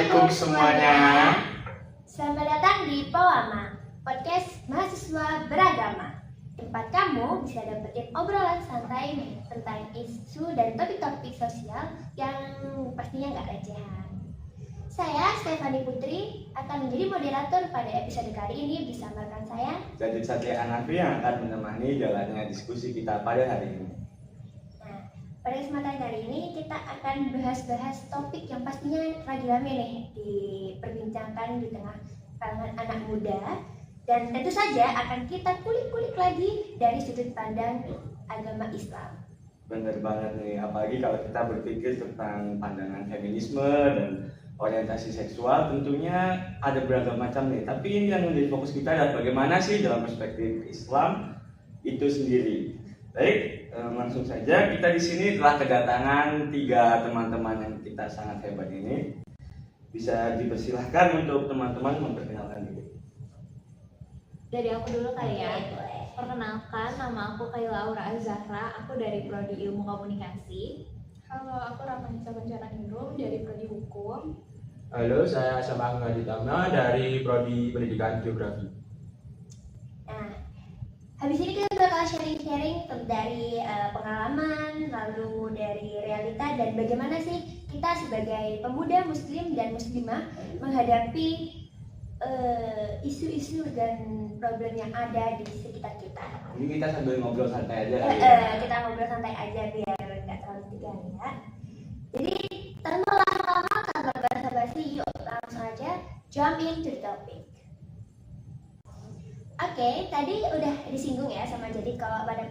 Assalamualaikum semuanya. Selamat datang di Pawama, podcast mahasiswa beragama. Tempat kamu bisa dapetin obrolan santai tentang isu dan topik-topik sosial yang pastinya nggak recehan. Saya Stefani Putri akan menjadi moderator pada episode kali ini bersama rekan saya Jadi Satria Hanafi yang akan menemani jalannya diskusi kita pada hari ini. Pada kesempatan kali ini kita akan bahas topik yang pastinya lagi rame nih diperbincangkan di tengah kalangan anak muda, dan tentu saja akan kita kulik-kulik lagi dari sudut pandang agama Islam. Bener banget nih, apalagi kalau kita berpikir tentang pandangan feminisme dan orientasi seksual, tentunya ada beragam macam nih. Tapi yang menjadi fokus kita adalah bagaimana sih dalam perspektif Islam itu sendiri. Baik, langsung saja kita di sini telah kedatangan 3 teman-teman yang kita sangat hebat ini. Bisa dipersilahkan untuk teman-teman memperkenalkan diri. Dari aku dulu kali ya. Boleh. Perkenalkan, nama aku Kaila Aura Azahra. Aku dari Prodi Ilmu Komunikasi. Halo, aku Rahmanisa Banjaraningrum dari Prodi Hukum. Halo, saya Samang Aditama dari Prodi Pendidikan Geografi. Nah, habis ini kita bakal sharing-sharing dari pengalaman, lalu dari realita dan bagaimana sih kita sebagai pemuda muslim dan muslimah menghadapi isu-isu dan problem yang ada di sekitar kita. Ini kita sambil ngobrol santai aja kali ya. Kita ngobrol santai aja biar nggak terlalu tegang ya. Jadi tanpa lama-lama, tanpa basa-basi, yuk langsung aja jump into the topic. Oke, tadi udah disinggung ya sama jadi kalau pada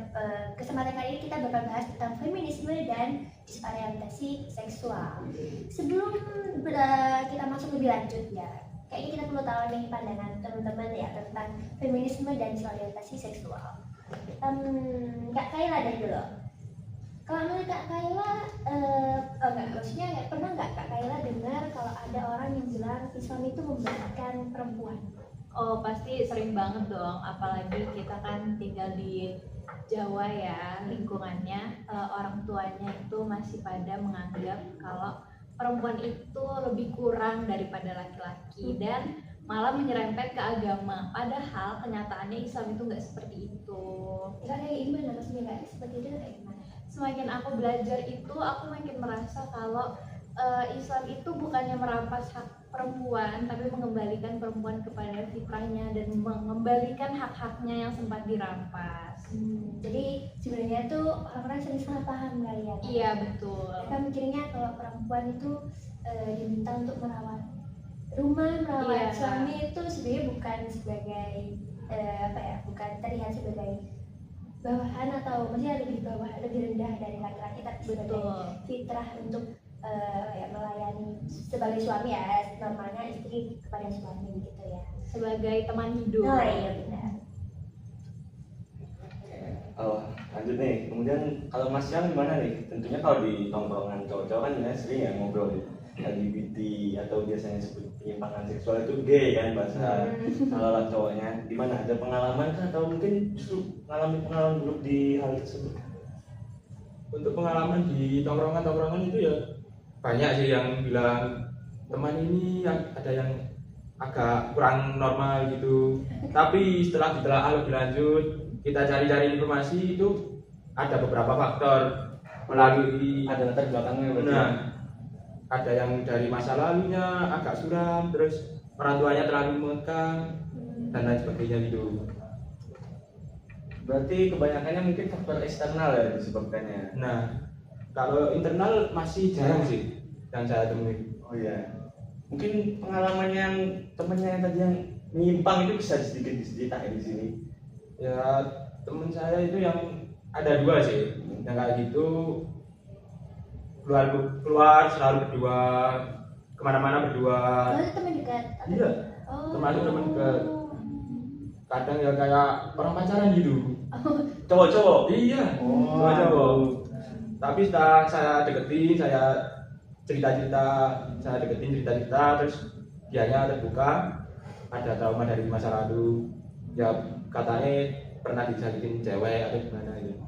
kesempatan kali ini kita bakal bahas tentang feminisme dan disorientasi seksual. Sebelum kita masuk lebih lanjut ya, kayaknya kita perlu tahu nih pandangan teman-teman ya tentang feminisme dan disorientasi seksual. Kak Kaila deh dulu. Kalau menurut Kak Kaila, pernah nggak Kak Kaila dengar kalau ada orang yang bilang Islam itu memberatkan perempuan? Oh, pasti sering banget dong, apalagi kita kan tinggal di Jawa ya, lingkungannya orang tuanya itu masih pada menganggap kalau perempuan itu lebih kurang daripada laki-laki dan malah menyerempet ke agama, padahal kenyataannya Islam itu nggak seperti itu. Kayak gimana maksudnya, nggak seperti itu kayak gimana? Semakin aku belajar itu, aku makin merasa kalau Islam itu bukannya merampas hak perempuan, tapi mengembalikan perempuan kepada fitrahnya dan mengembalikan hak-haknya yang sempat dirampas. Jadi sebenarnya tuh orang-orang sering salah paham kali ya. Iya, betul. Mereka mikirnya kalau perempuan itu diminta untuk merawat rumah, merawat Iya. suami itu sebenarnya bukan sebagai bukan terlihat sebagai bawahan atau maksudnya lebih bawah, lebih rendah dari laki-laki, tapi sebagai Betul. fitrah untuk melayani sebagai suami ya, normalnya istri kepada suami gitu ya. Sebagai teman hidup. Oh iya benar. Oh, lanjut nih. Kemudian kalau Mas Yang gimana nih? Tentunya kalau di tongkrongan cowok-cowok kan ya sering ya ngobrol ya. LGBT atau biasanya sebut penyimpangan seksual itu gay kan bahasa kalau cowoknya. Gimana? Ada pengalaman kah atau mungkin justru pengalaman buruk di hal tersebut? Untuk pengalaman di tongkrongan itu ya banyak sih yang bilang teman ini ada yang agak kurang normal gitu. Tapi setelah ditelaah lebih lanjut, kita cari-cari informasi itu ada beberapa faktor melalui Ada latar belakangnya berarti. Nah, ada yang dari masa lalunya agak suram, terus orang tuanya terlalu mengekang dan lain sebagainya gitu. Berarti kebanyakannya mungkin faktor eksternal ya disebabkannya. Nah, kalau internal masih jarang sih yang saya temui. Oh iya. Mungkin pengalaman yang temennya yang tadi yang menyimpang itu bisa sedikit diceritain di sini. Ya, teman saya itu yang ada 2 sih, yang kayak gitu keluar selalu berdua, kemana-mana berdua. Kalau itu teman dekat. atau- Iya, Oh. termasuk teman dekat. Kadang ya kayak orang pacaran gitu. Cowok-cowok. Iya, Oh, cowok-cowok. Tapi setelah saya deketin, saya cerita-cerita, terus dianya terbuka, ada trauma dari masa lalu. Ya katanya pernah disakitin cewek atau gimana gitu.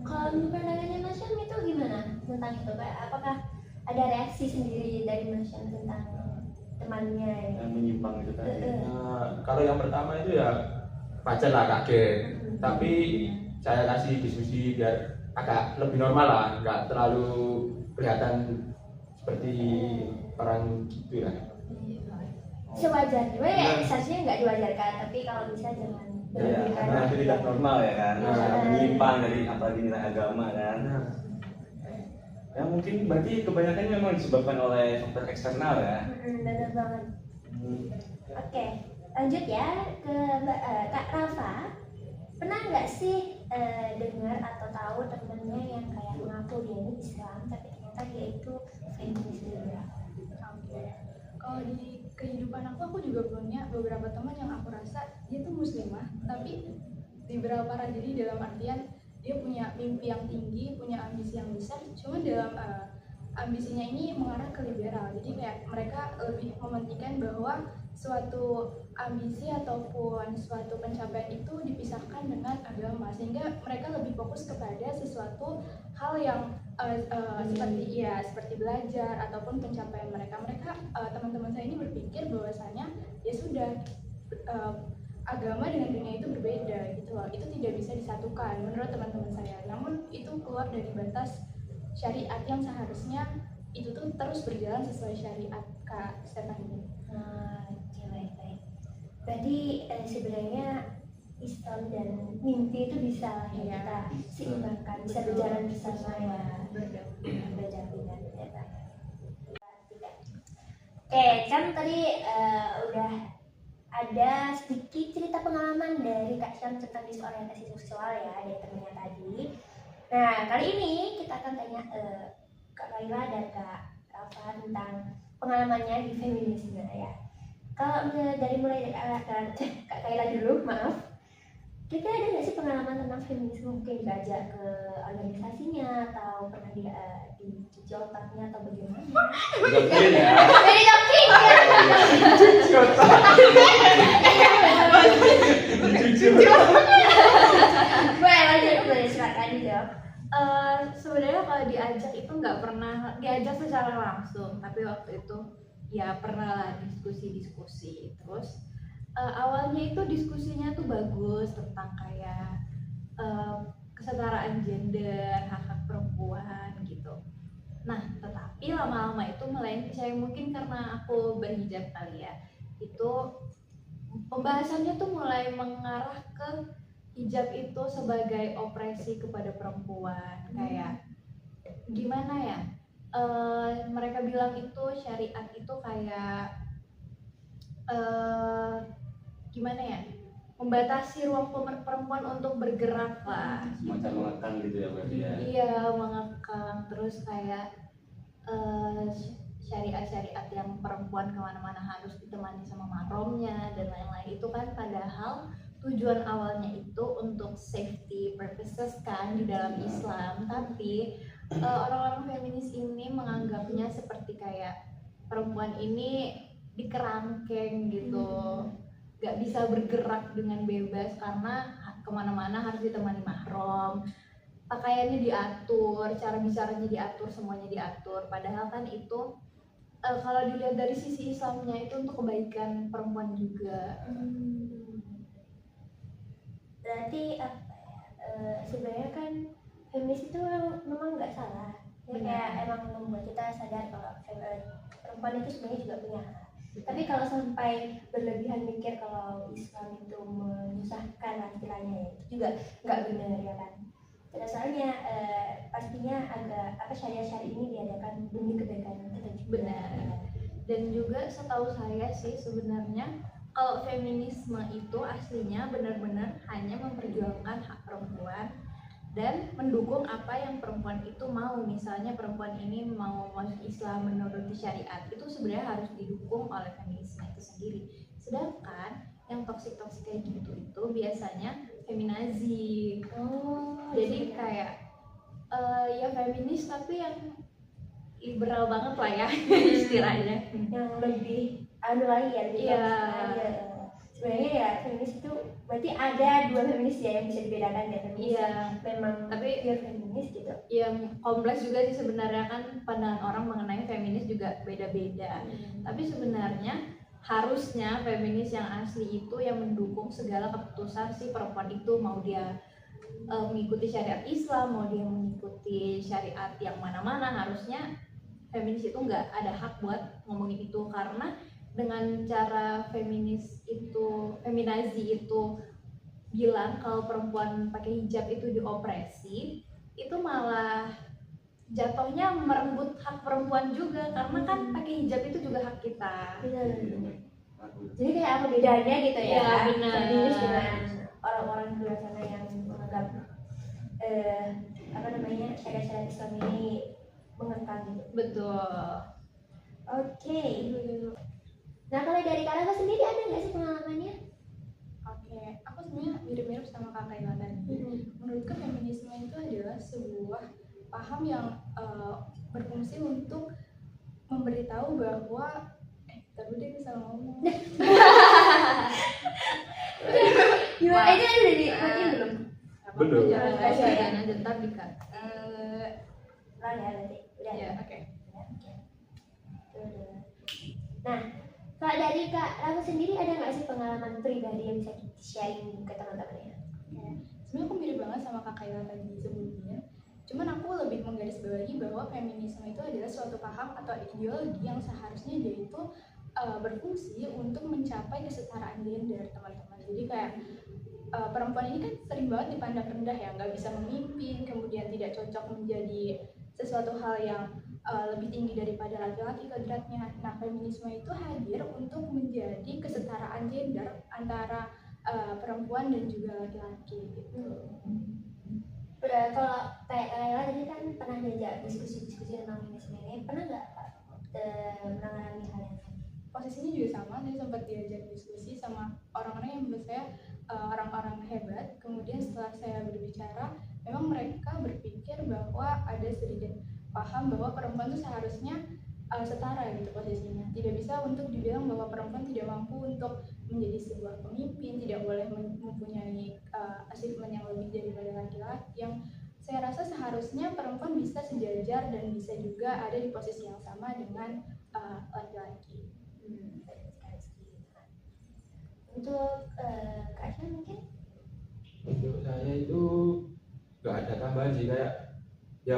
Kalau menurut pandangannya Mas Syam itu gimana tentang itu? Apakah ada reaksi sendiri dari Mas Syam tentang pemahamannya ya. yang menyimpang itu tadi. Nah, kalau yang pertama itu ya wajar lah kaget, tapi saya kasih diskusi biar agak lebih normal lah, nggak terlalu kelihatan seperti orang gitu ya. Sewajarnya ya, Nah. seharusnya nggak diwajarkan, tapi kalau bisa jangan Ya, karena itu tidak normal ya kan, menyimpang dari apalagi nilai agama kan. Ya mungkin berarti kebanyakan memang disebabkan oleh faktor eksternal ya. Benar banget. Oke, lanjut ya ke Kak Rafa. Pernah nggak sih dengar atau tahu temennya yang kayak mengaku dia ini Islam tapi ternyata dia itu feminis juga? Oke. Kalau di kehidupan aku juga punya beberapa teman yang aku rasa dia tuh muslimah, tapi liberal parah. Jadi dalam artian dia punya mimpi yang tinggi, punya ambisi yang besar, cuma dalam ambisinya ini mengarah ke liberal. Jadi kayak mereka lebih mementingkan bahwa suatu ambisi ataupun suatu pencapaian itu dipisahkan dengan agama, sehingga mereka lebih fokus kepada sesuatu hal yang seperti belajar ataupun pencapaian mereka. Teman-teman saya ini berpikir bahwasanya ya sudah, agama dengan dunia itu berbeda gitu loh, itu tidak bisa disatukan menurut teman-teman saya. Namun itu keluar dari batas syariat yang seharusnya itu tuh terus berjalan sesuai syariat, Kak Stephanie. Oke, baik. Berarti sebenarnya Islam dan mimpi itu bisa ya, Iya. kita seimbangkan, bisa berjalan bersama ya, berdampingan. Oke, kan tadi udah ada sedikit cerita pengalaman dari Kak Syam tentang disorientasi seksual ya dari temennya tadi. Nah, kali ini kita akan tanya Kak Laila dan Kak Rafa tentang pengalamannya di feminisme ya. Kalau dari mulai Kak Laila dulu, maaf. Kira ada nggak sih pengalaman tentang feminisme, mungkin diajak ke organisasinya atau pernah dicuci otaknya atau bagaimana? Mungkin ya. Jadi dokter boleh silakan dijawab. Sebenarnya kalau diajak itu nggak pernah diajak secara langsung, tapi waktu itu ya pernah lah diskusi. Terus awalnya itu diskusinya tuh bagus tentang kayak kesetaraan gender, hak-hak perempuan gitu. Nah, tetapi lama-lama itu saya mungkin karena aku berhijab kali ya, itu pembahasannya tuh mulai mengarah ke hijab itu sebagai opresi kepada perempuan. Kayak gimana ya, mereka bilang itu syariat itu kayak gimana ya, membatasi ruang perempuan untuk bergerak lah. Semacam mengekang gitu ya berarti ya. Iya, mengekang. Terus kayak syariat-syariat yang perempuan kemana-mana harus ditemani sama mahromnya dan lain-lain, itu kan padahal tujuan awalnya itu untuk safety purposes kan di dalam Islam. Tapi orang-orang feminis ini menganggapnya seperti kayak perempuan ini dikerangkeng gitu, gak bisa bergerak dengan bebas karena kemana-mana harus ditemani mahram, pakaiannya diatur, cara bicaranya diatur, semuanya diatur. Padahal kan itu kalau dilihat dari sisi Islamnya itu untuk kebaikan perempuan juga. Berarti sebenarnya kan feminis itu memang nggak salah ya, kayak emang membuat kita sadar kalau perempuan itu sebenarnya juga punya hak. Tapi kalau sampai berlebihan mikir kalau Islam itu menyusahkan istilahnya ya, itu juga nggak benar ya kan. Pada soalnya pastinya agak syariat ini diadakan demi kebaikan kita juga. Benar. Dan juga setahu saya sih sebenarnya kalau feminisme itu aslinya benar-benar hanya memperjuangkan hak perempuan dan mendukung apa yang perempuan itu mau. Misalnya perempuan ini mau masuk Islam menuruti syariat, itu sebenarnya harus didukung oleh feminisme itu sendiri. Sedangkan yang toksik kayak gitu itu biasanya feminazi. Jadi kayak ya feminis tapi yang liberal banget lah ya istilahnya. Yang lebih lagi ya, lebih Iya. Sebenarnya ya feminis itu berarti ada dua feminis ya yang bisa dibedakan ya, feminis Iya. memang Tapi pure feminis gitu. yang kompleks juga sih sebenarnya, kan pandangan orang mengenai feminis juga beda-beda. Tapi sebenarnya harusnya feminis yang asli itu yang mendukung segala keputusan si perempuan itu, mau dia mengikuti syariat Islam, mau dia mengikuti syariat yang mana-mana, harusnya feminis itu nggak ada hak buat ngomongin itu. Karena dengan cara feminazi itu bilang kalau perempuan pakai hijab itu diopresi, itu malah jatuhnya merenggut hak perempuan juga, karena kan pakai hijab itu juga hak kita. Jadi kayak apa bedanya gitu ya? Iya, benar. Feminis dengan orang-orang di luar sana yang menganggap syariat Islam ini mengekang gitu. Betul. Oke. Nah kalau dari Kak Rafa sendiri ada nggak sih pengalamannya? Oke, aku sebenarnya mirip-mirip sama Kak Kayla tadi. Menurutku feminisme itu adalah sebuah paham yang berfungsi untuk memberitahu bahwa tadi dia bisa ngomong. Gimana? Ini kan udah dimatiin belum? Belum. Jangan aja ntar dikat. Lah ya berarti. Udah. Ya. Oke. Nah, kalau dari Kak Rafa sendiri ada nggak sih pengalaman pribadi yang bisa sharing ke teman-temannya? Sebenarnya aku mirip banget sama Kak Kayla tadi sebelumnya. Cuman aku lebih menggarisbawahi bahwa feminisme itu adalah suatu paham atau ideologi yang seharusnya dia itu berfungsi untuk mencapai kesetaraan gender, teman-teman. Jadi kayak perempuan ini kan sering banget dipandang rendah ya, nggak bisa memimpin, kemudian tidak cocok menjadi sesuatu hal yang lebih tinggi daripada laki-laki kodratnya. Nah, feminisme itu hadir untuk menjadi kesetaraan gender antara perempuan dan juga laki-laki gitu. Udah, kalau kayak Kayla tadi kan pernah diajak diskusi-diskusi tentang feminisme ini, pernah nggak mengalami hal yang sama? Posisinya juga sama, saya sempat diajak diskusi sama orang-orang yang menurut saya orang-orang hebat. Kemudian setelah saya berbicara, memang mereka berpikir bahwa ada sedikit paham bahwa perempuan itu seharusnya setara gitu posisinya. Tidak bisa untuk dibilang bahwa perempuan tidak mampu untuk menjadi sebuah pemimpin, tidak boleh mempunyai achievement yang lebih daripada laki-laki. Yang saya rasa seharusnya perempuan bisa sejajar dan bisa juga ada di posisi yang sama dengan laki-laki. Untuk Kak Aisyah mungkin? Untuk saya itu nggak ada tambahan sih, kayak ya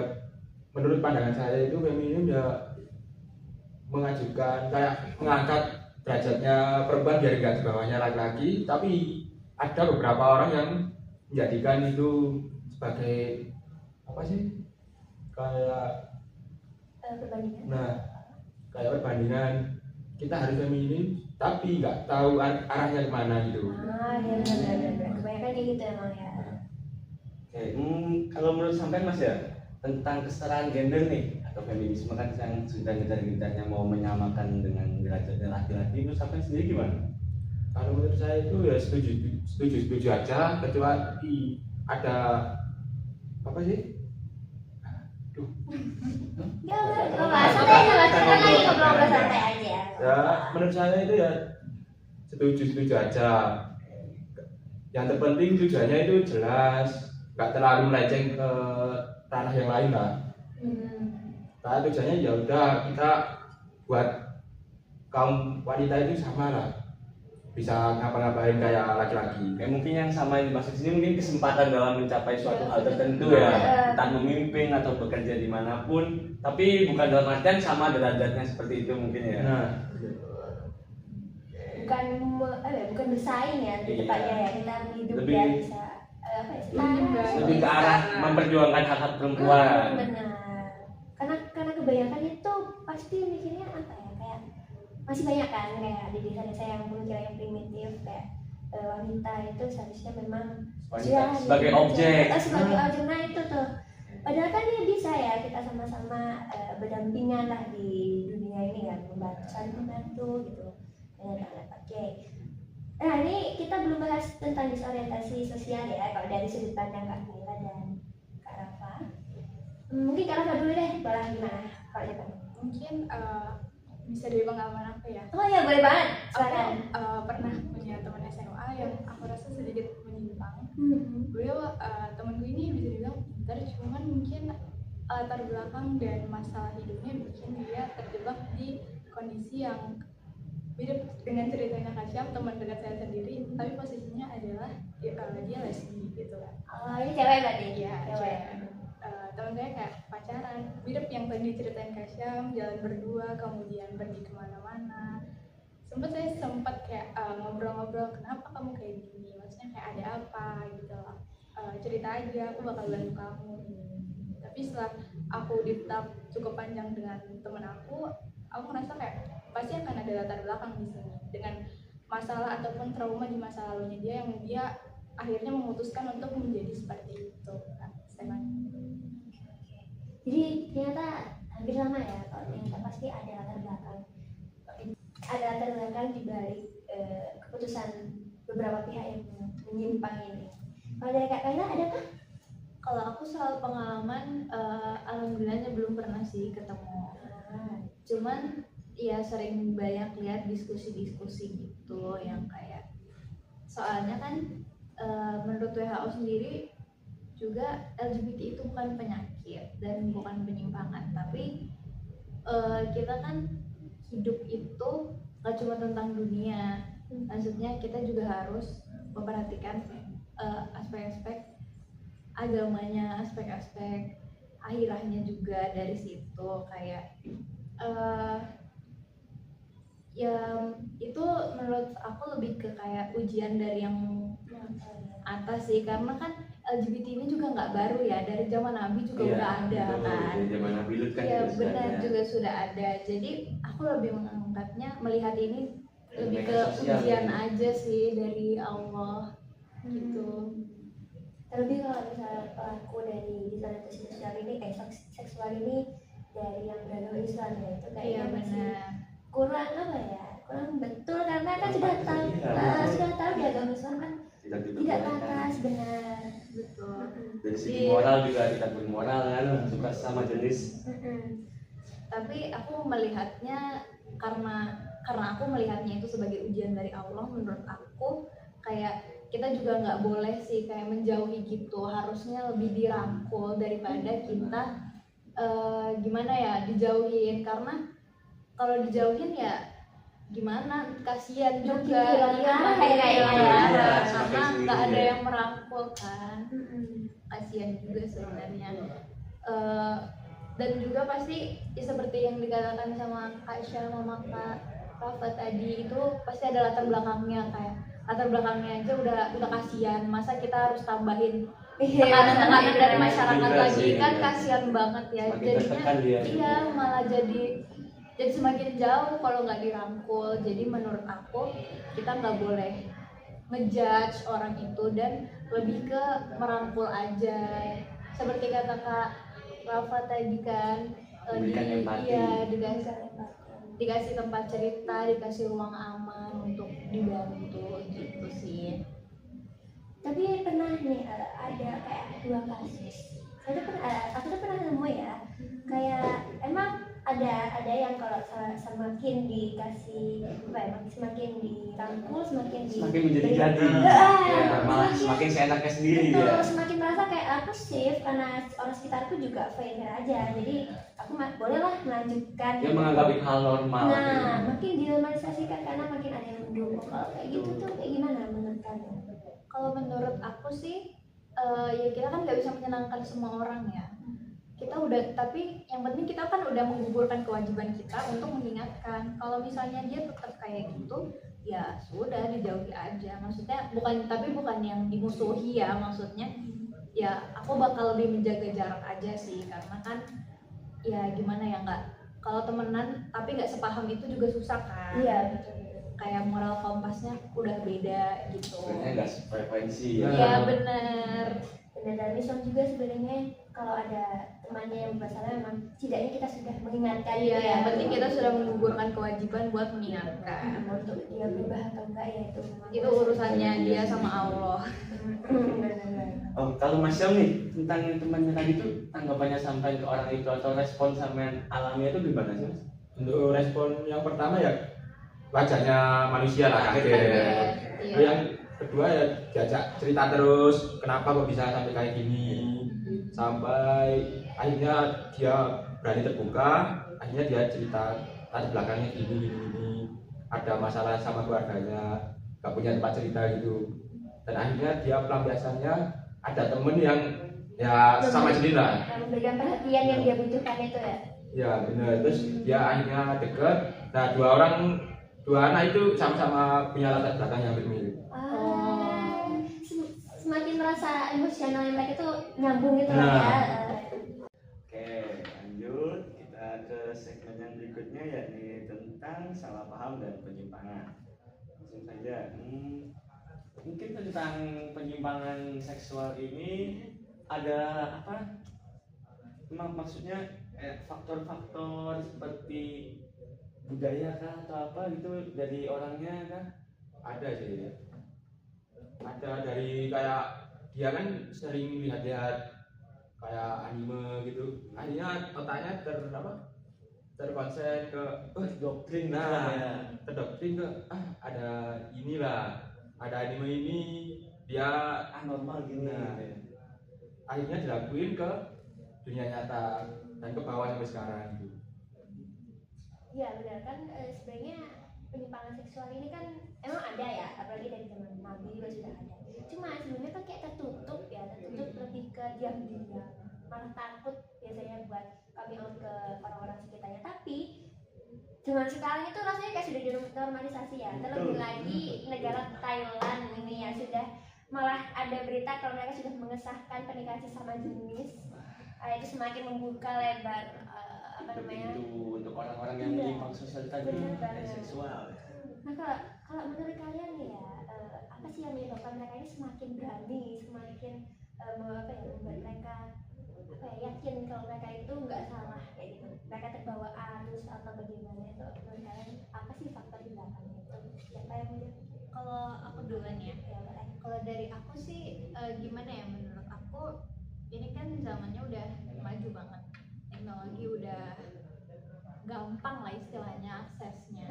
menurut pandangan saya itu feminim ya mengajukan kayak mengangkat derajatnya perempuan biar nggak di bawahnya laki-laki, tapi ada beberapa orang yang menjadikan itu sebagai apa sih, kayak Perbandingan? nah kayak perbandingan kita harus feminim tapi nggak tahu arahnya kemana gitu. Ya benar. Kebanyakan kayak gitu emang ya. Oke, kalau menurut sampean Mas ya, tentang kesetaraan gender nih atau feminisme kan yang sudah gencar-gencarnya mau menyamakan dengan derajatnya laki-laki, menurut sampean sendiri gimana? Kalau menurut saya itu ya setuju aja, kecuali ada apa sih? Enggak, santai aja, kita lagi ngobrol santai aja. Ya menurut saya itu ya setuju aja. Yang terpenting tujuannya itu jelas, nggak terlalu melenceng ke ranah yang lain lah. Karena tujuannya ya udah kita buat kaum wanita itu sama lah, bisa ngapa-ngapain kayak laki-laki. Kayak mungkin yang sama yang dimaksud sini mungkin kesempatan dalam mencapai suatu hal tertentu ya, entah memimpin atau bekerja dimanapun, tapi bukan dalam artian sama derajatnya seperti itu mungkin ya. Nah, bukan bersaing ya di Iya. depannya ya, kita hidup Lebih- biar bisa setara. lebih ke arah memperjuangkan hak-hak perempuan. Benar. Karena kebanyakan itu pasti mikirnya apa ya, kayak masih banyak kan kayak di desa-desa yang pemikiran yang primitif kayak wanita itu seharusnya memang Wanita sebagai objek. sebagai objek. Nah itu tuh padahal kan dia bisa ya, kita sama-sama berdampingan lah di dunia ini kan, saling membantu gitu. Oke. Nah ini kita belum bahas tentang disorientasi sosial ya, kalau dari sudut pandang Kak Kayla dan Kak Rafa. Mungkin Kak Rafa dulu deh, boleh gimana? Kalau gitu. Mungkin bisa dari pengalaman aku ya. Oh ya boleh banget. Aku Silakan. pernah punya teman SMA yang aku rasa sedikit menyimpang. Beliau temanku ini bisa dibilang pintar, cuman mungkin latar belakang dan masalah hidupnya bikin dia terjebak di kondisi yang mirip dengan ceritanya Kasyam, teman dekat saya sendiri, tapi posisinya adalah dia lesbi gitu kan. Oh, ini cewek berarti? Iya, Cewek. teman saya kayak pacaran, mirip yang tadi ceritain Kasyam, jalan berdua, kemudian pergi kemana-mana. Saya sempat kayak ngobrol-ngobrol, kenapa kamu kayak gini, maksudnya kayak ada apa gitu loh. Cerita aja, aku bakal bantu kamu. Tapi setelah aku di talk cukup panjang dengan temen aku ngerasa kayak pasti akan ada latar belakang di sini dengan masalah ataupun trauma di masa lalunya dia yang dia akhirnya memutuskan untuk menjadi seperti itu. Stefan. Jadi ternyata hampir sama ya, kalau ternyata pasti ada latar belakang. Ada latar belakang di balik keputusan beberapa pihak yang menyimpang ini. Kalau dari Kak Kaila ada kah? Kalau aku soal pengalaman, alhamdulillahnya belum pernah sih ketemu. Cuman ya sering banyak lihat diskusi-diskusi gitu yang kayak, soalnya kan menurut WHO sendiri juga LGBT itu bukan penyakit dan bukan penyimpangan, tapi kita kan hidup itu gak cuma tentang dunia, maksudnya kita juga harus memperhatikan aspek-aspek agamanya, aspek-aspek akhirahnya juga dari situ. Kayak ya itu menurut aku lebih ke kayak ujian dari yang atas sih, karena kan LGBT ini juga nggak baru ya, dari zaman Nabi juga udah ada kan. Dari zaman Nabi Lut kan Ya juga sudah benar, ada. juga sudah ada. Jadi aku lebih mengangkatnya, melihat ini lebih ke Media sosial ujian gitu. aja sih dari Allah gitu. Terlebih kalau misalnya pelaku dari disorientasi seksual ini, seksual ini dari yang beragama Islam ya, itu Iya kayaknya masih benar. kurang apa ya, kurang betul karena kan sudah tahu sudah tahu di agama Islam kan Tidak tidak diperbolehkan. pantas, benar. Betul. Dari segi Di- moral juga tidak bermoral kan, suka sama jenis. Tapi aku melihatnya karena aku melihatnya itu sebagai ujian dari Allah. Menurut aku kayak kita juga nggak boleh sih kayak menjauhi gitu, harusnya lebih dirangkul daripada kita gimana ya dijauhin, karena kalau dijauhin ya gimana, kasihan juga kehilangan iya, arah makin ya, kehilangan iya, arah, semakin karena sendiri nggak ada ya. yang merangkul kan, kasihan juga sebenarnya. Dan juga pasti ya seperti yang dikatakan sama Kak Syah sama Kak Rafa tadi, itu pasti ada latar belakangnya, kayak latar belakangnya aja udah kasihan, masa kita harus tambahin tekanan-tekanan dari masyarakat Juga lagi sih, kan iya. kasihan banget ya. Semakin Jadinya tertekan dia. iya malah jadi semakin jauh kalau nggak dirangkul. Jadi menurut aku kita nggak boleh ngejudge orang itu dan lebih ke merangkul aja, seperti kata Kak Rafa tadi kan, Memberikan empati. iya dikasih tempat cerita, dikasih ruang aman untuk dibantu gitu sih. Tapi pernah nih ada kayak dua kasus. Aku tuh pernah nemu ya, kayak emang ada yang kalau semakin dikasih apa ya, semakin dirangkul, semakin menjadi-jadi. Ya, malah semakin seenaknya sendiri betul, ya. semakin merasa kayak aku safe karena orang sekitarku juga fair aja, jadi aku bolehlah melanjutkan. Dia menganggap itu hal normal. Nah, makin dinormalisasikan karena makin ada yang mendukung. Kalau kayak gitu tuh kayak gimana menurut kamu? Kalau menurut aku sih ya kita kan nggak bisa menyenangkan semua orang ya. Kita udah, tapi yang penting kita kan udah menggugurkan kewajiban kita untuk mengingatkan. Kalau misalnya dia tetap kayak gitu, ya sudah dijauhi aja. Maksudnya bukan yang dimusuhi ya, maksudnya ya aku bakal lebih menjaga jarak aja sih, karena kan ya gimana ya, nggak, kalau temenan tapi nggak sepaham itu juga susah kan. Iya, betul. Kayak moral kompasnya udah beda gitu. Sebenarnya nggak frekuensi ya. Iya benar. Dan dalam Islam juga sebenarnya kalau ada temannya yang bersalah memang setidaknya kita sudah mengingatkan. Iya, gitu yang penting kita sudah menggugurkan kewajiban buat mengingatkan. untuk dia berubah atau enggak ya Itu urusannya dia sama Allah. Oh, kalau Mas Syam nih tentang yang temannya tadi itu tanggapannya sampai ke orang itu atau respon sama yang alamiah itu gimana sih Mas? Untuk respon yang pertama ya wajarnya manusia lah, kaget ya. Iya. Yang kedua ya diajak cerita terus, kenapa kok bisa sampai kayak gini, sampai akhirnya dia berani terbuka, akhirnya dia cerita latar belakangnya gini. ada masalah sama keluarganya, nggak punya tempat cerita gitu, dan akhirnya dia pelampiasannya ada temen yang ya sama jenis lah. Memberikan perhatian yang dia butuhkan itu ya. Ya benar, terus dia akhirnya deket. Nah dua anak itu sama-sama punya latar belakang yang hampir mirip. Semakin merasa emosional mereka itu nyambung gitu Nah. ya. Oke, lanjut kita ke segmen yang berikutnya, yakni tentang salah paham dan penyimpangan. Langsung saja. Mungkin tentang penyimpangan seksual ini ada apa? Maksudnya faktor-faktor seperti budaya kah atau apa gitu dari orangnya kah? Ada sih ya. Ada dari kayak dia kan sering lihat-lihat kayak anime gitu, akhirnya otaknya terkonsep ke Doktrin nah ya. terdoktrin ke ada inilah, ada anime ini dia Anormal gini. Nah. akhirnya dilakuin ke dunia nyata dan ke bawah sampai sekarang gitu. Iya benar kan, sebenarnya penyimpangan seksual ini kan emang ada ya, apalagi dari zaman Nabi juga sudah ada. Cuma sebelumnya kan kayak tertutup lebih ke diam-diam, malah takut biasanya buat coming out ke orang-orang sekitarnya. Tapi zaman sekarang itu rasanya kayak sudah dinormalisasi ya. Terlebih lagi negara Thailand ini ya sudah malah ada berita kalau mereka sudah mengesahkan pernikahan sesama jenis. Itu semakin membuka lebar Itu untuk orang-orang yang Iya. menyimpang sosial tadi Benar banget. seksual. Nah kalau menurut kalian nih ya, apa sih yang menyebabkan mereka ini semakin berani, semakin membuat mereka yakin kalau mereka itu nggak salah kayak gitu, mereka terbawa arus atau bagaimana itu? Menurut kalian apa sih faktor di belakangnya itu? Siapa yang punya? Kalau aku duluan ya. Kalau dari aku sih gimana ya, menurut aku ini kan zamannya udah maju banget, teknologi udah gampang lah istilahnya aksesnya.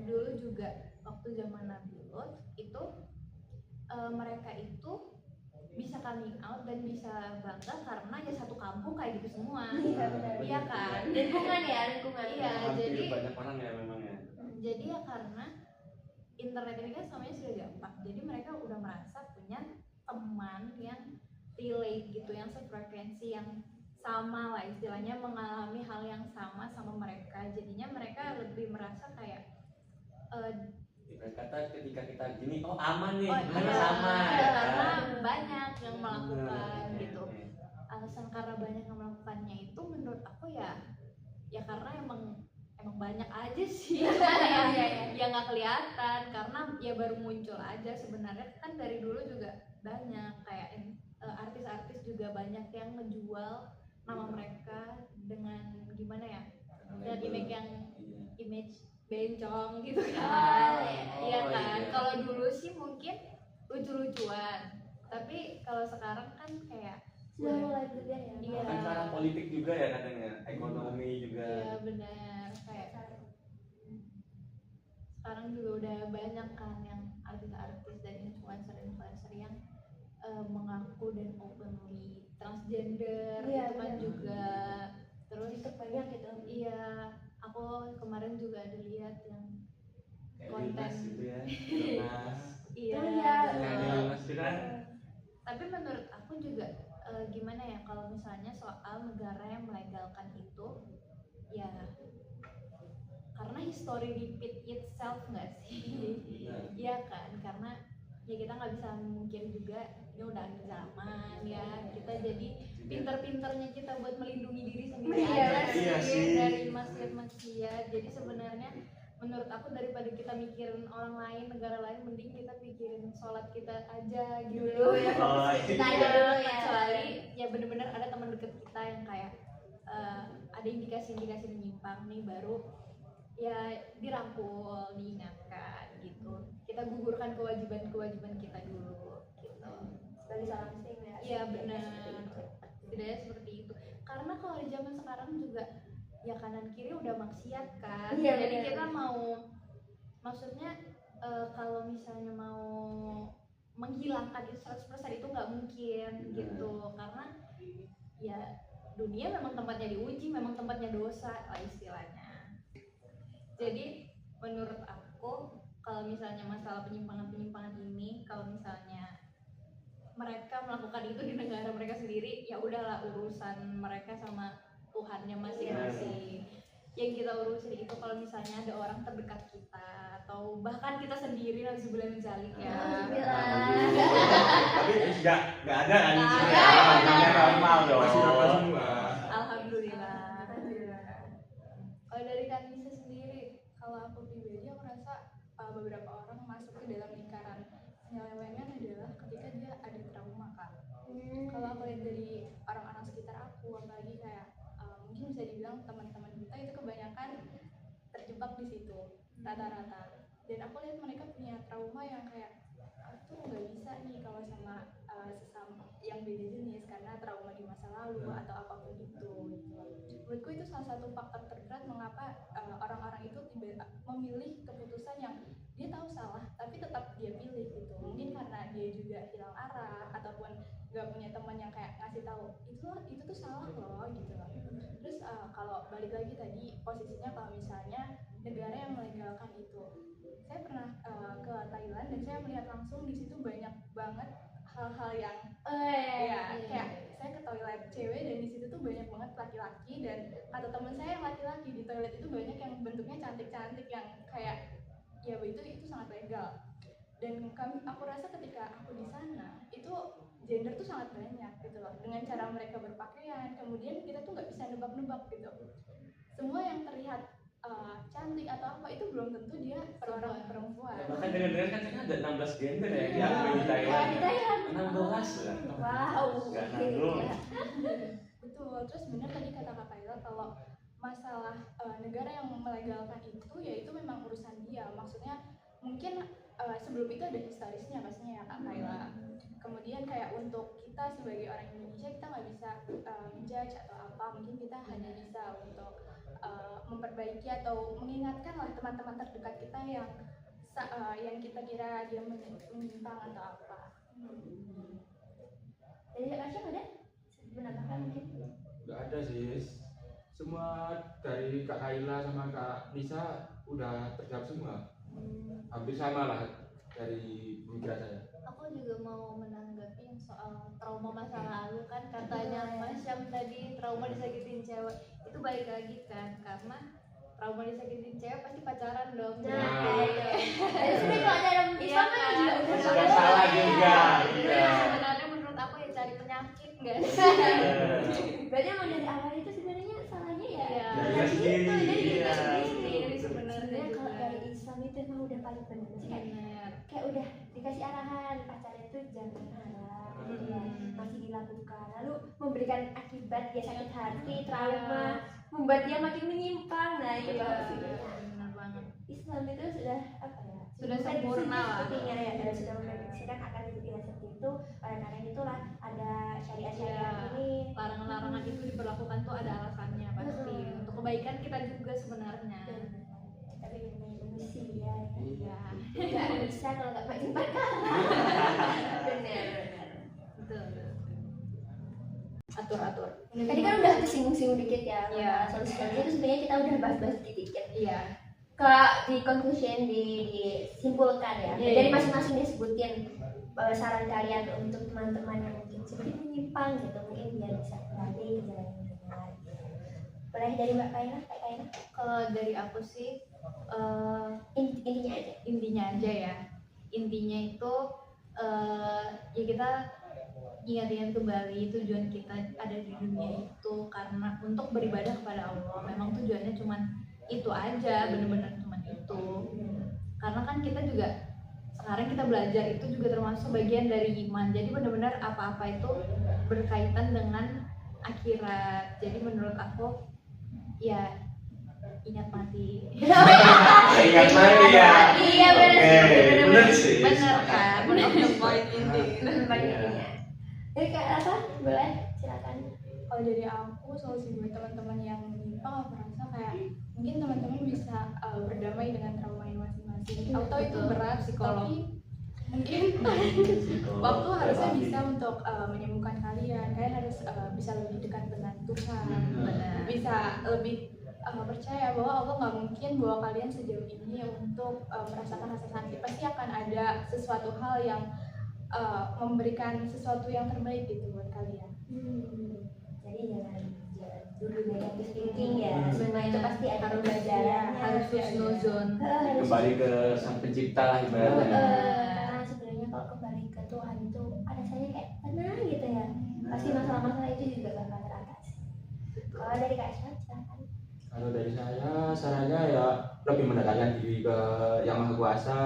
Dulu juga waktu zaman Nabi Lot itu mereka itu bisa coming out dan bisa bangga karena ya satu kampung kayak gitu semua. Iya benar. Iya kan? Lingkungan ya, lingkungan. Iya, Hampir jadi banyak orang ya memang ya. jadi ya karena internet ini kan semuanya sudah gampang, jadi mereka udah merasa punya teman yang relate gitu, yang sefrekuensi, yang sama lah istilahnya, mengalami hal yang sama mereka. Jadinya mereka lebih merasa kayak Ibarat kata ketika kita gini, oh aman nih, oh karena iya, sama iya, ya karena kan? banyak yang melakukan Benar, gitu. iya. Alasan karena banyak yang melakukannya itu menurut aku ya karena emang banyak aja sih yang nggak kelihatan, karena ya baru muncul aja. Sebenarnya kan dari dulu juga banyak kayak artis-artis juga banyak yang menjual nama mereka dengan gimana ya, dan image yang image bencong gitu kan. Iya kan, iya. kalau dulu sih mungkin lucu-lucuan, tapi kalau sekarang kan kayak Sudah mulai berubah ya. Iya. Kan sekarang politik juga ya katanya, ekonomi juga. iya benar, kayak sekarang juga udah banyak kan yang artis-artis dan influencer yang mengaku dan openly transgender. Iya, itu kan benar. juga. Terus Itu banyak gitu. iya, aku kemarin juga ada lihat yang Kayak konten. Dimas gitu ya, Dimas. iya. Oh, iya. Nah, Dimas itu kan Tapi menurut aku juga gimana ya, kalau misalnya soal negara yang melegalkan itu ya karena history repeat itself nggak sih? Benar. Iya kan, karena ya kita nggak bisa mungkin juga ini udah akhir zaman ya, kita jadi pinter-pinternya kita buat melindungi diri sendiri Iya, aja iya sih. dari maksiat-maksiat. Jadi sebenarnya menurut aku daripada kita mikirin orang lain, negara lain, mending kita pikirin sholat kita aja gitu ya. Oh, iya. Kita aja dulu ya. Kecuali ya bener-bener ada teman deket kita yang kayak ada indikasi-indikasi menyimpang nih, baru ya dirangkul, diingatkan gitu. Kita gugurkan kewajiban-kewajiban kita dulu gitu. Sebagai seorang muslim ya. Iya benar, setidaknya seperti itu. Karena kalau di zaman sekarang juga ya kanan kiri udah maksiat kan. Iya, Jadi benar. kita mau, maksudnya kalau misalnya mau menghilangkan itu 100% itu nggak mungkin gitu, karena ya dunia memang tempatnya diuji, memang tempatnya dosa lah istilahnya. Jadi menurut aku misalnya masalah penyimpangan ini, kalau misalnya mereka melakukan itu di negara mereka sendiri, ya udahlah urusan mereka sama Tuhannya masing-masing. Yang kita urusin itu kalau misalnya ada orang terdekat kita atau bahkan kita sendiri nauzubillah min dzalik ya. Tapi nggak ada kan di sini. Nggak ada. Namanya normal dong. Masih normal semua. Alhamdulillah. Kalau dari Kak Nisa sendiri, kalau aku pribadi aku rasa beberapa orang masuk ke dalam lingkaran penyelewengan adalah ketika dia ada trauma Kak. Kalau aku lihat dari orang-orang sekitar aku, apalagi kayak mungkin bisa dibilang teman-teman kita itu kebanyakan terjebak di situ rata-rata. Dan aku lihat mereka punya trauma yang kayak aku tuh nggak bisa nih kalau sama sesama yang beda jenis karena trauma di masa lalu atau apapun itu. Menurutku itu salah satu faktor terberat mengapa orang-orang itu memilih keputusan yang dia tahu salah tapi tetap dia pilih gitu. Mungkin karena dia juga hilang arah ataupun nggak punya teman yang kayak ngasih tahu itu tuh salah loh gitu. Terus kalau balik lagi tadi posisinya kalau misalnya negara yang melegalkan itu, saya pernah ke Thailand dan saya melihat langsung di situ banyak banget hal-hal yang kayak saya ke toilet cewek dan di situ tuh banyak banget laki-laki, dan kata teman saya yang laki-laki di toilet itu banyak yang bentuknya cantik-cantik yang kayak ya itu sangat legal. Dan aku rasa ketika aku di sana itu gender tuh sangat banyak gitu loh, dengan cara mereka berpakaian. Kemudian kita tuh nggak bisa nebak-nebak gitu, semua yang terlihat cantik atau apa itu belum tentu dia seorang perempuan. Bahkan dengar-dengar katanya ada 16 gender ya yang diakui di Thailand. Di Thailand. 16 lah. Wow. Nggak nanggung. Betul. Terus benar tadi kata Kak Kaila kalau masalah negara yang melegalkan itu ya itu memang urusan dia. Maksudnya mungkin sebelum itu ada historisnya pastinya ya Kak Kaila. Kemudian kayak untuk kita sebagai orang Indonesia kita nggak bisa menjudge atau apa, mungkin kita hanya bisa untuk memperbaiki atau mengingatkan lah teman-teman terdekat kita yang kita kira dia menyimpang atau apa. Dari Kak Asyam ada? Menambahkan mungkin? Nggak ada sih. Semua dari Kak Kaila sama Kak Nisa udah terjawab semua. Hampir sama lah dari pemikiran saya. Aku juga mau menanggapi yang soal trauma masa lalu kan, katanya Mas Syam tadi trauma disakitin cewek, itu balik lagi kan karena trauma disakitin cewek pasti pacaran dong. Dan sebenarnya kalau dalam Islam kan juga udah Sudah salah juga. Iya. Sebenarnya menurut aku ya cari penyakit nggak sih? Berarti emang dari awal itu sebenarnya salahnya ya Dari sendiri. dari kita Iya. sendiri. Sebenarnya Sebenarnya kalau juga. dari Islam itu emang udah paling benar sih kayak udah dikasih arahan pacaran itu jangan haram gitu ya, masih dilakukan lalu memberikan akibat dia sakit hati, trauma, membuat dia makin menyimpang. Nah itu Benar banget. Islam itu sudah apa ya, Sudah sempurna lah. sepertinya ya, dan sudah memprediksikan akan terjadi seperti itu. Oleh karena itulah ada syariat-syariat ini. Larangan-larangan itu diberlakukan tuh ada alasannya pasti untuk kebaikan kita juga sebenarnya. Tapi namanya manusia ya, Iya. nggak bisa kalau nggak makin bakal. Benar. Betul. Atur. Tadi kan udah kesinggung-singgung dikit ya, Iya. solusi-solusi itu sebenarnya kita udah bahas-bahas dikit. Iya. Kalau di conclusion disimpulkan ya, Iya, dari iya. masing-masing disebutin saran kalian untuk teman-teman yang mungkin sedikit menyimpang gitu, mungkin biar bisa kembali ke jalan yang benar. Boleh dari Mbak Kaina, Kak Kaina? Kalau dari aku sih Intinya aja. intinya aja ya. Intinya itu ya kita ingat-ingat kembali tujuan kita ada di dunia itu karena untuk beribadah kepada Allah. Memang tujuannya cuman itu aja, benar-benar cuman itu. Karena kan kita juga sekarang kita belajar itu juga termasuk bagian dari iman. Jadi benar-benar apa-apa itu berkaitan dengan akhirat. Jadi menurut aku ya ingat mati. Ingat mati ya. Iya benar. Benar sih. Benar kan? One of the point inti. Intinya. Jadi Kak apa? Boleh silakan. Kalau dari aku solusi buat teman-teman yang menyimpang, aku rasa kayak mungkin teman-teman bisa berdamai dengan traumanya masing-masing. Aku tahu itu berat, Psikolog. tapi mungkin waktu harusnya bisa untuk menyembuhkan kalian. Kalian harus bisa lebih dekat dengan Tuhan, Benar. bisa lebih percaya bahwa Allah nggak mungkin bawa kalian sejauh ini untuk merasakan rasa sakit. Pasti akan ada sesuatu hal yang memberikan sesuatu yang terbaik gitu buat kalian. Jadi jangan dulu negatif thinking ya. Semua itu pasti ada harus pelajarannya. harus husnuzon. Kembali ke sang pencipta lah ibaratnya. Karena sebenarnya kalau kembali ke Tuhan itu rasanya kayak tenang gitu ya. Pasti masalah-masalah itu juga bakal teratasi. Kalau dari Kak Isma, silakan. Kalau dari saya sarannya ya lebih mendekatkan diri ke Yang Maha Kuasa,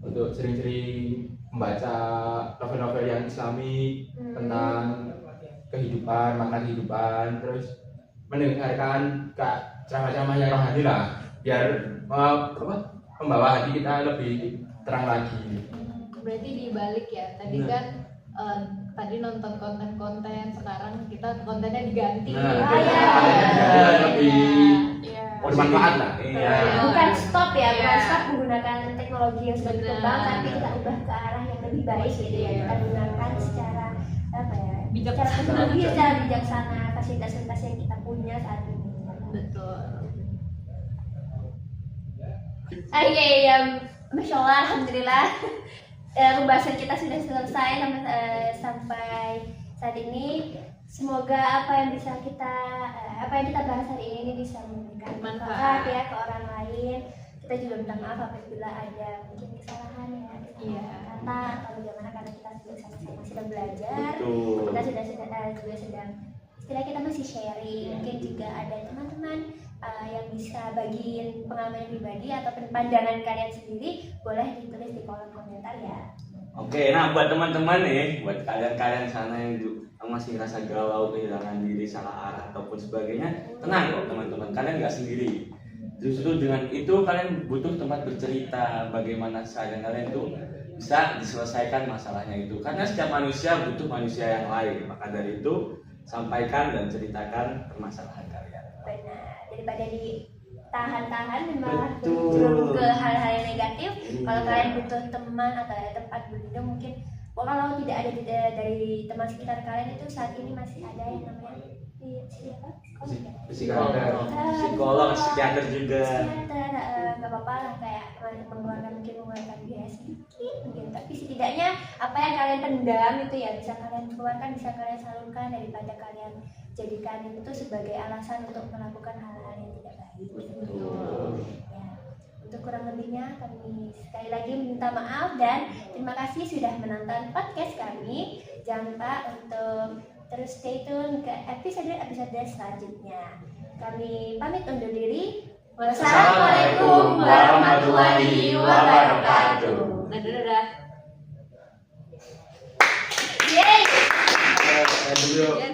untuk sering-sering membaca novel-novel yang Islami tentang kehidupan, makna kehidupan, terus mendengarkan ceramah-ceramah yang rohani lah, biar membawa hati kita lebih terang lagi. Berarti dibalik ya, tadi Nah. kan tadi nonton konten-konten, sekarang kita kontennya diganti. Nah, iya. lebih Iya. bermanfaat lah. Iya. Bukan stop ya, bukan Iya. stop menggunakan teknologi yang sudah Benar. berkembang, tapi kita ubah ke arah yang lebih baik gitu ya. Kita gunakan secara apa ya? Bijaksana. Secara teknologi, secara bijaksana fasilitas-fasilitas yang kita punya saat ini. Betul. Oke, ya, masya Allah, alhamdulillah. Pembahasan kita sudah selesai sampai saat ini. Semoga apa yang bisa kita bahas hari ini bisa memberikan manfaat ya ke orang lain. Kita juga minta maaf apabila ada mungkin kesalahan ya, Iya. kata atau bagaimana, karena kita sama-sama sedang belajar. Betul. Kita juga sedang istilah kita masih sharing. Mungkin juga ada teman-teman yang bisa bagiin pengalaman pribadi atau pandangan kalian sendiri, boleh ditulis di kolom komentar ya. Oke, nah buat teman-teman nih, buat kalian sana yang masih ngerasa galau, kehilangan diri, salah arah ataupun sebagainya, tenang kok teman-teman, kalian nggak sendiri. Justru dengan itu kalian butuh tempat bercerita bagaimana kalian itu bisa diselesaikan masalahnya itu. Karena setiap manusia butuh manusia yang lain. Maka dari itu sampaikan dan ceritakan permasalahan kalian. Benar, daripada ditahan-tahan dan malah Betul. terjerumus ke hal-hal yang negatif. Iya. Kalau kalian butuh teman atau ada tempat berlindung, mungkin kalau tidak ada dari teman sekitar kalian, itu saat ini masih ada yang namanya siapa? Psikolog, psikiater juga. Psikiater, nggak apa-apa lah, kayak mengeluarkan biaya sedikit mungkin, tapi setidaknya apa yang kalian pendam itu ya bisa kalian keluarkan, bisa kalian salurkan, daripada kalian jadikan itu sebagai alasan untuk melakukan hal-hal yang tidak baik. Ya, untuk kurang lebihnya kami sekali lagi minta maaf dan terima kasih sudah menonton podcast kami. Jangan lupa untuk terus stay tune ke episode selanjutnya. Kami pamit undur diri. Wassalamualaikum warahmatullahi wabarakatuh. Dadah. Yeay. Ayo,